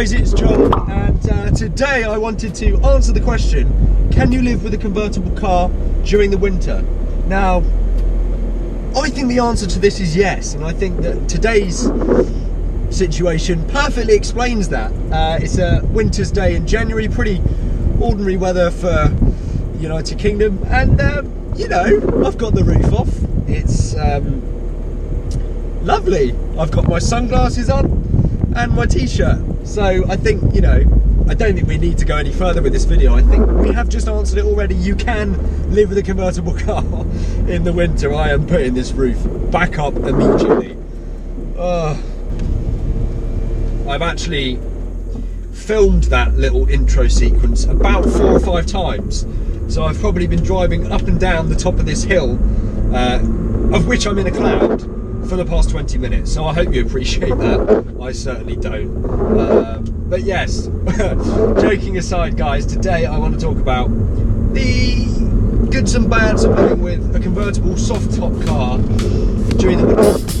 guys, it's Joel, and today I wanted to answer the question, can you live with a convertible car during the winter? Now, I think the answer to this is yes, and I think that today's situation perfectly explains that. It's a winter's day in January, pretty ordinary weather for United Kingdom, and you know, I've got the roof off. It's lovely. I've got my sunglasses on and my t-shirt. So I think, I don't think we need to go any further with this video. I think we have just answered it already. You can live with a convertible car in the winter. I am putting this roof back up immediately. I've actually filmed that little intro sequence about 4 or 5 times. So I've probably been driving up and down the top of this hill, of which I'm in a cloud, for the past 20 minutes. So I hope you appreciate that. I certainly don't. But yes, joking aside guys, today I want to talk about the goods and bads of living with a convertible soft top car during the winter.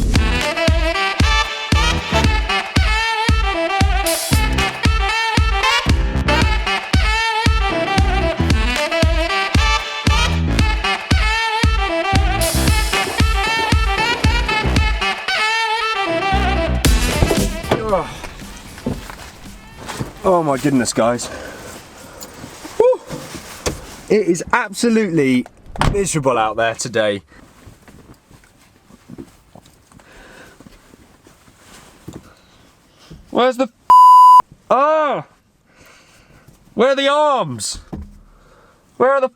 Oh my goodness, guys. Woo. It is absolutely miserable out there today. Where's the oh! Where are the arms? Where are the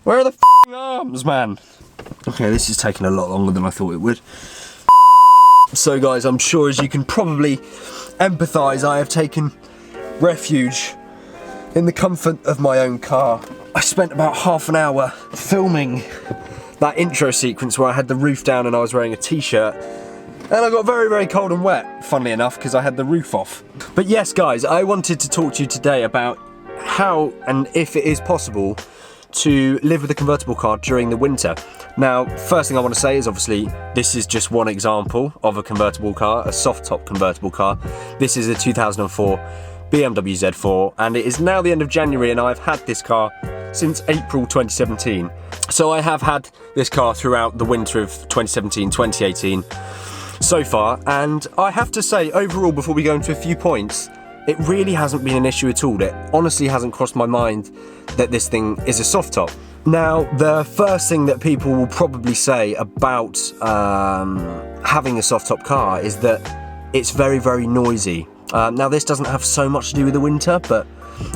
where are the arms, man? Okay, this is taking a lot longer than I thought it would. So guys, I'm sure as you can probably empathise, I have taken refuge in the comfort of my own car. I spent about half an hour filming that intro sequence where I had the roof down and I was wearing a t-shirt, and I got very, very cold and wet, funnily enough, because I had the roof off. But yes guys, I wanted to talk to you today about how and if it is possible to live with a convertible car during the winter. Now, first thing I want to say is obviously this is just one example of a convertible car, a soft top convertible car. This is a 2004 BMW Z4, and it is now the end of January, and I've had this car since April 2017. So I have had this car throughout the winter of 2017, 2018 so far, and I have to say overall, before we go into a few points, it really hasn't been an issue at all. It honestly hasn't crossed my mind that this thing is a soft top. Now, the first thing that people will probably say about having a soft top car is that it's very, very noisy. Now, this doesn't have so much to do with the winter, but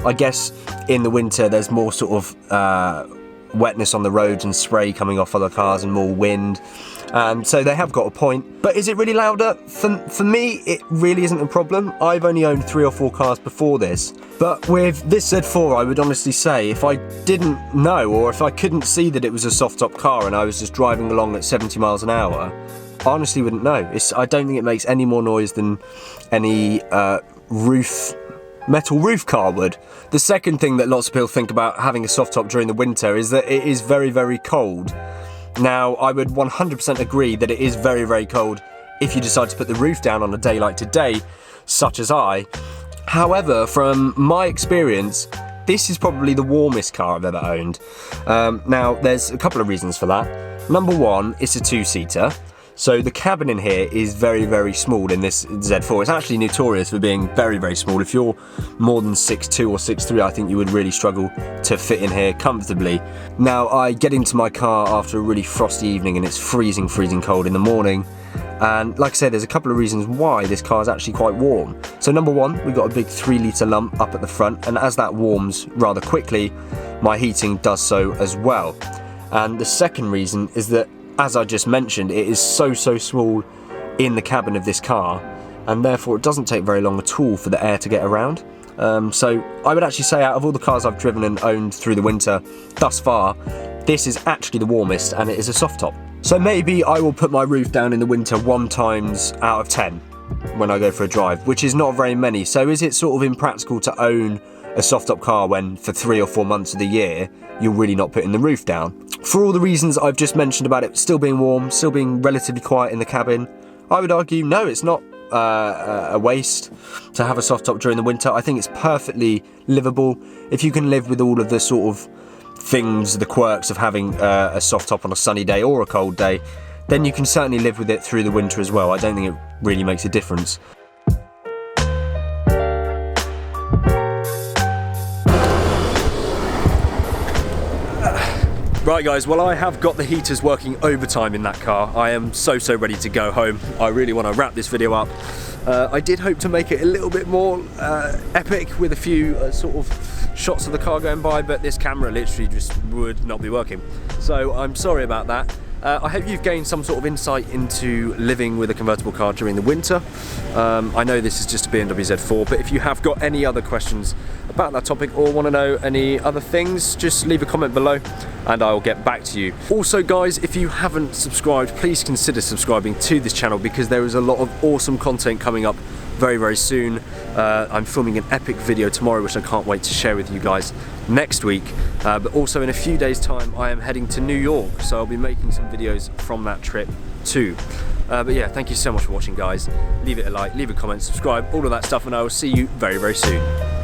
I guess in the winter there's more sort of wetness on the roads and spray coming off other cars and more wind. So they have got a point. But is it really louder? For me, it really isn't a problem. I've only owned 3 or 4 cars before this. But with this Z4, I would honestly say, if I didn't know, or if I couldn't see that it was a soft top car and I was just driving along at 70 miles an hour, I honestly wouldn't know. I don't think it makes any more noise than any metal roof car would. The second thing that lots of people think about having a soft top during the winter is that it is very, very cold. Now, I would 100% agree that it is very, very cold if you decide to put the roof down on a day like today, such as I. However, from my experience, this is probably the warmest car I've ever owned. Now, there's a couple of reasons for that. Number one, it's a 2-seater. So the cabin in here is very, very small in this Z4. It's actually notorious for being very, very small. If you're more than 6'2" or 6'3", I think you would really struggle to fit in here comfortably. Now, I get into my car after a really frosty evening and it's freezing, freezing cold in the morning. And like I said, there's a couple of reasons why this car is actually quite warm. So number one, we've got a big 3-litre lump up at the front, and as that warms rather quickly, my heating does so as well. And the second reason is that, as I just mentioned, it is so small in the cabin of this car, and therefore it doesn't take very long at all for the air to get around. So I would actually say, out of all the cars I've driven and owned through the winter thus far, this is actually the warmest, and it is a soft top. So maybe I will put my roof down in the winter 1 times out of 10 when I go for a drive, which is not very many. So is it sort of impractical to own a soft top car when for 3 or 4 months of the year you're really not putting the roof down? For all the reasons I've just mentioned about it still being warm, still being relatively quiet in the cabin, I would argue no, it's not a waste to have a soft top during the winter. I think it's perfectly livable. If you can live with all of the sort of things, the quirks of having a soft top on a sunny day or a cold day, then you can certainly live with it through the winter as well. I don't think it really makes a difference. Right guys, well I have got the heaters working overtime in that car. I am so ready to go home. I really want to wrap this video up. I did hope to make it a little bit more epic with a few sort of shots of the car going by, but this camera literally just would not be working. So I'm sorry about that. I hope you've gained some sort of insight into living with a convertible car during the winter. I know this is just a BMW Z4, but if you have got any other questions about that topic or want to know any other things, just leave a comment below and I'll get back to you. Also guys, if you haven't subscribed, please consider subscribing to this channel because there is a lot of awesome content coming up very soon. I'm filming an epic video tomorrow which I can't wait to share with you guys next week, but also in a few days time I am heading to New York, so I'll be making some videos from that trip too. But yeah, thank you so much for watching guys. Leave it a like, leave a comment, subscribe, all of that stuff, and I will see you very soon.